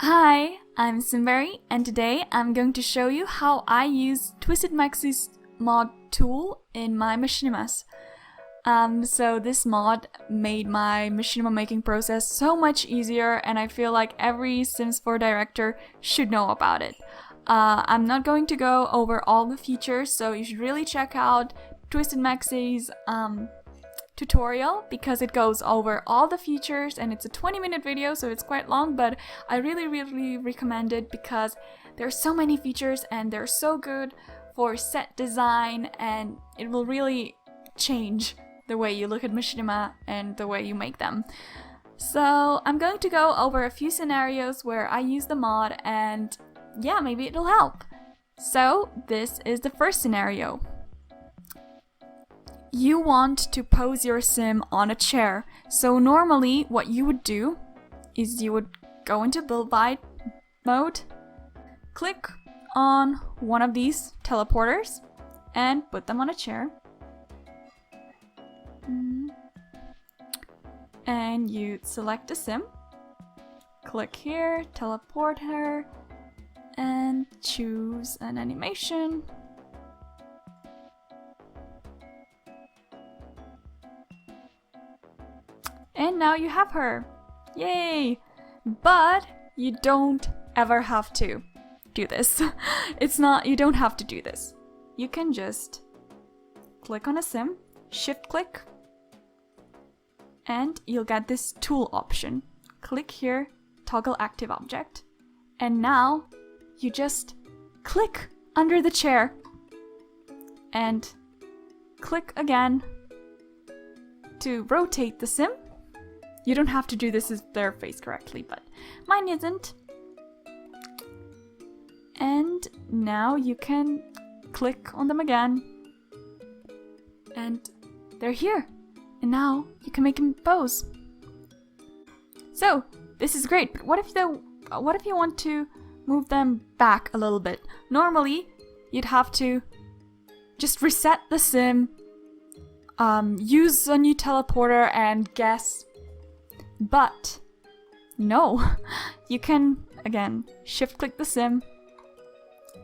Hi, I'm Simberry, and today I'm going to show you how I use TwistedMexi's mod tool in my machinimas. So this mod made my machinima making process so much easier, and I feel like every Sims 4 director should know about it. I'm not going to go over all the features, so you should really check out TwistedMexi's tutorial because it goes over all the features, and it's a 20-minute video, so it's quite long, but I really recommend it because there's so many features and they're so good for set design, and it will really change the way you look at machinima and the way you make them. So I'm going to go over a few scenarios where I use the mod, and yeah, maybe it'll help. So this is the first scenario. You want to pose your sim on a chair. So normally what you would do is you would go into build by mode, click on one of these teleporters and put them on a chair. And you select a sim, click here, teleport her, and choose an animation. And now you have her. Yay! But you don't ever have to do this. You don't have to do this. You can just click on a sim, shift click, and you'll get this tool option. Click here, toggle active object, and now you just click under the chair and click again to rotate the sim. You don't have to do this as their face correctly, but mine isn't. And now you can click on them again. And they're here. And now you can make them pose. So, this is great, but what if you want to move them back a little bit? Normally, you'd have to just reset the sim, use a new teleporter and guess. But no, you can, again, shift click the sim,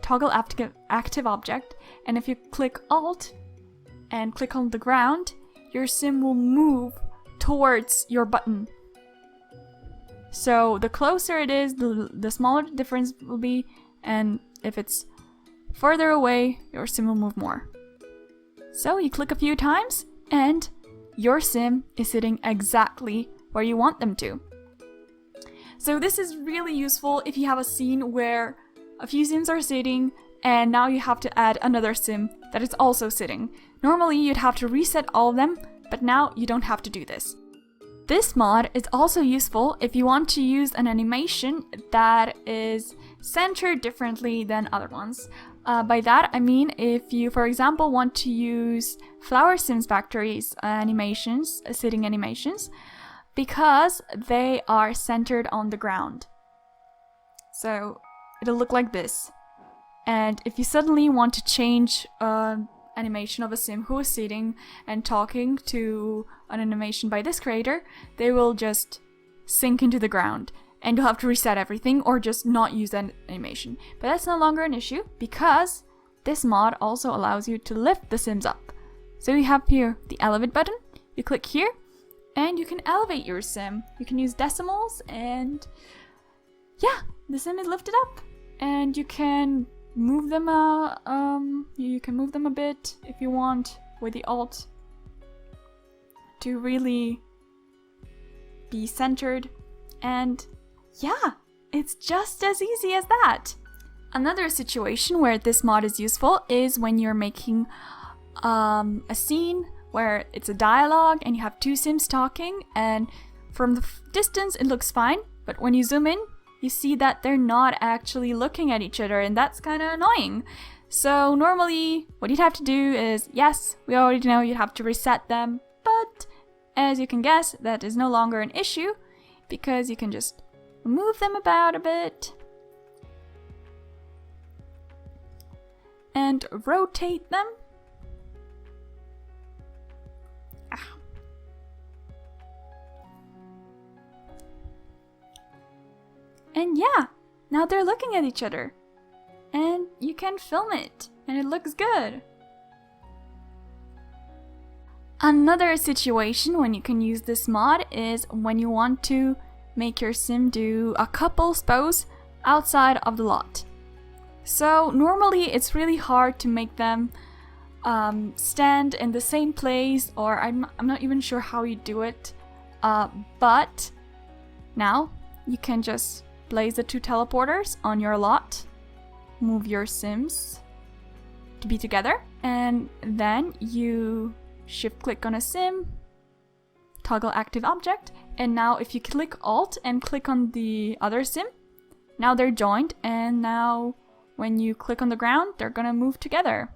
toggle active object, and if you click Alt and click on the ground, your sim will move towards your button. So the closer it is, the smaller the difference will be, and if it's further away, your sim will move more. So you click a few times, and your sim is sitting exactly where you want them to. So this is really useful if you have a scene where a few sims are sitting and now you have to add another sim that is also sitting. Normally you'd have to reset all of them, but now you don't have to do this. This mod is also useful if you want to use an animation that is centered differently than other ones. By that I mean if you, for example, want to use Flower Sims Factory's animations, sitting animations, because they are centered on the ground. So it'll look like this. And if you suddenly want to change animation of a sim who is sitting and talking to an animation by this creator, they will just sink into the ground and you'll have to reset everything or just not use that animation. But that's no longer an issue because this mod also allows you to lift the sims up. So you have here the elevate button, you click here, and you can elevate your sim. You can use decimals, and yeah, the sim is lifted up. And you can move them you can move them a bit if you want with the Alt to really be centered. And yeah, it's just as easy as that. Another situation where this mod is useful is when you're making a scene where it's a dialogue and you have two sims talking, and from the distance it looks fine, but when you zoom in, you see that they're not actually looking at each other, and that's kind of annoying. So normally what you'd have to do is, yes, we already know you'd have to reset them, but as you can guess, that is no longer an issue because you can just move them about a bit and rotate them. And yeah, now they're looking at each other. And you can film it, and it looks good. Another situation when you can use this mod is when you want to make your sim do a couple's pose outside of the lot. So normally it's really hard to make them stand in the same place, or I'm not even sure how you do it. But now you can just place the 2 teleporters on your lot, move your sims to be together, and then you shift click on a sim, toggle active object, and now if you click Alt and click on the other sim, now they're joined, and now when you click on the ground, they're gonna move together.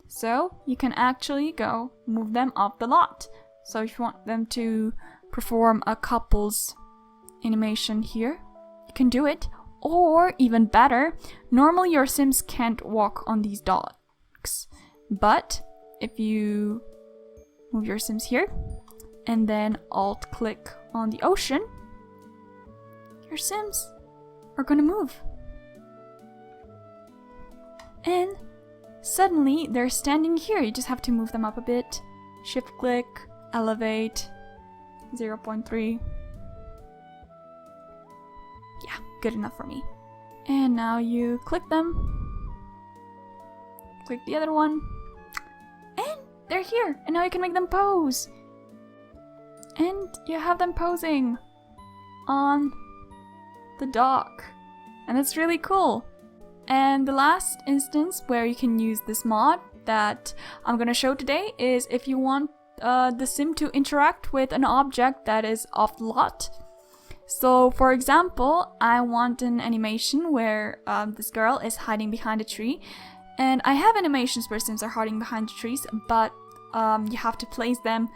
So you can actually go move them off the lot. So if you want them to perform a couple's animation here, you can do it. Or even better, normally your sims can't walk on these dogs, but if you move your sims here and then alt click on the ocean, your sims are gonna move. And suddenly they're standing here. You just have to move them up a bit. Shift click, elevate, 0.3. Yeah, good enough for me. And now you click them. Click the other one. And they're here. And now you can make them pose. And you have them posing on the dock. And it's really cool. And the last instance where you can use this mod that I'm gonna show today is if you want the sim to interact with an object that is off the lot. So for example, I want an animation where this girl is hiding behind a tree, and I have animations where sims are hiding behind the trees, but you have to place them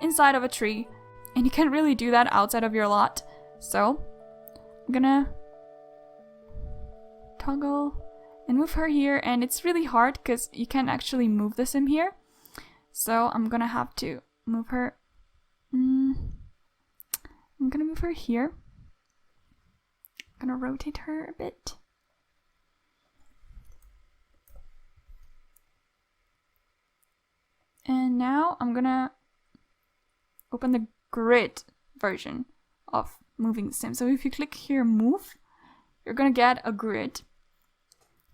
inside of a tree, and you can't really do that outside of your lot. So I'm gonna toggle and move her here, and it's really hard because you can't actually move the sim here. So I'm gonna have to move her. I'm gonna move her here. I'm gonna rotate her a bit. And now I'm gonna open the grid version of moving the sim. So if you click here, move, you're gonna get a grid.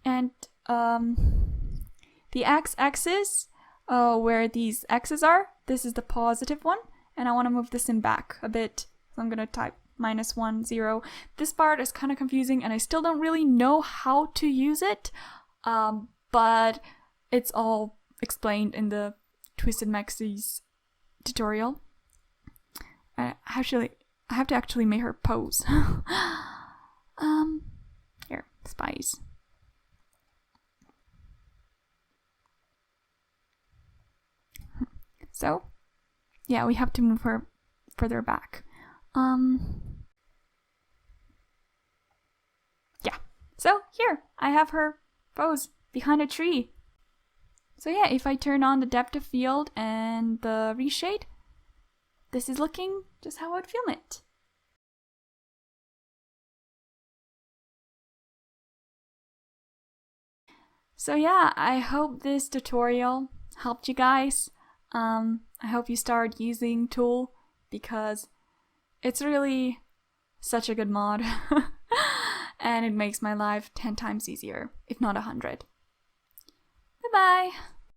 And the x-axis, where these x's are, this is the positive one. And I wanna move the sim back a bit. So I'm gonna type -1, 0. This part is kind of confusing and I still don't really know how to use it, but it's all explained in the TwistedMexi's tutorial. I have to actually make her pose. Here, spies. So, yeah, we have to move her further back. Yeah, so here I have her pose behind a tree. So yeah, if I turn on the depth of field and the reshade, this is looking just how I'd film it. So yeah, I hope this tutorial helped you guys. I hope you start using T.O.O.L because it's really such a good mod and it makes my life 10 times easier, if not 100. Bye bye!